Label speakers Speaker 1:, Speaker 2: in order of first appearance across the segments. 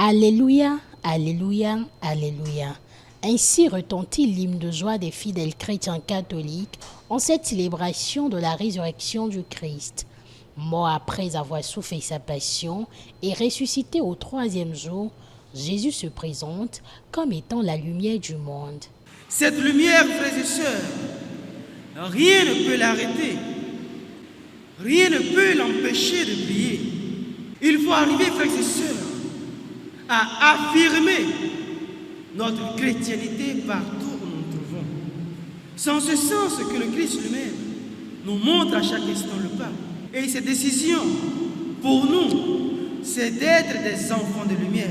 Speaker 1: Alléluia, Alléluia, Alléluia. Ainsi retentit l'hymne de joie des fidèles chrétiens catholiques en cette célébration de la résurrection du Christ. Mort après avoir souffert sa passion et ressuscité au troisième jour, Jésus se présente comme étant la lumière du monde.
Speaker 2: Cette lumière, frères et sœurs, rien ne peut l'arrêter. Rien ne peut l'empêcher de briller. Il faut arriver, frères et sœurs, à affirmer notre chrétienté partout où nous nous trouvons. C'est en ce sens que le Christ lui-même nous montre à chaque instant le pas. Et cette décision, pour nous, c'est d'être des enfants de lumière,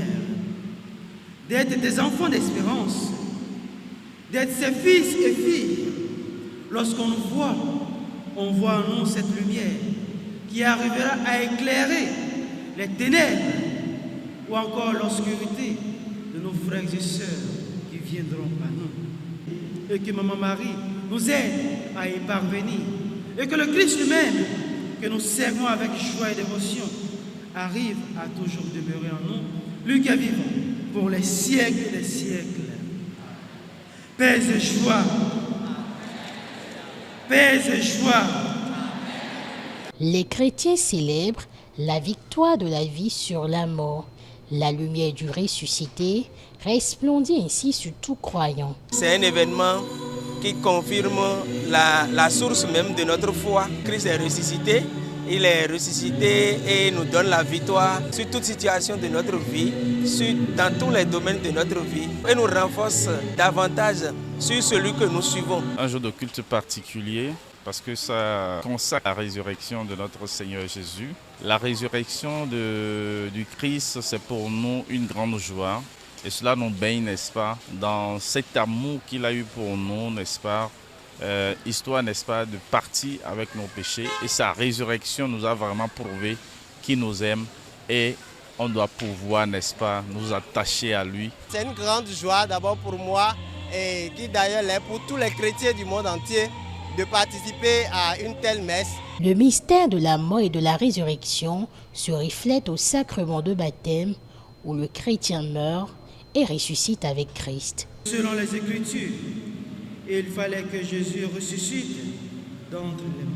Speaker 2: d'être des enfants d'espérance, d'être ses fils et filles. Lorsqu'on nous voit, on voit en nous cette lumière qui arrivera à éclairer les ténèbres ou encore l'obscurité de nos frères et sœurs qui viendront à nous. Et que Maman Marie nous aide à y parvenir. Et que le Christ lui-même, que nous servons avec joie et dévotion, arrive à toujours demeurer en nous, lui qui est vivant pour les siècles des siècles. Paix et joie. Paix et joie.
Speaker 1: Les chrétiens célèbrent la victoire de la vie sur la mort. La lumière du ressuscité resplendit ainsi sur tout croyant.
Speaker 3: C'est un événement qui confirme la source même de notre foi. Christ est ressuscité, il est ressuscité et nous donne la victoire sur toute situation de notre vie, dans tous les domaines de notre vie, et nous renforce davantage sur celui que nous suivons.
Speaker 4: Un jour de culte particulier, parce que ça consacre la résurrection de notre Seigneur Jésus. La résurrection du Christ, c'est pour nous une grande joie. Et cela nous baigne, n'est-ce pas, dans cet amour qu'il a eu pour nous, n'est-ce pas, histoire, n'est-ce pas, de partir avec nos péchés. Et sa résurrection nous a vraiment prouvé qu'il nous aime et on doit pouvoir, n'est-ce pas, nous attacher à lui.
Speaker 5: C'est une grande joie d'abord pour moi et qui d'ailleurs l'est pour tous les chrétiens du monde entier, de participer à une telle messe.
Speaker 1: Le mystère de la mort et de la résurrection se reflète au sacrement de baptême où le chrétien meurt et ressuscite avec Christ.
Speaker 2: Selon les Écritures, il fallait que Jésus ressuscite d'entre les morts.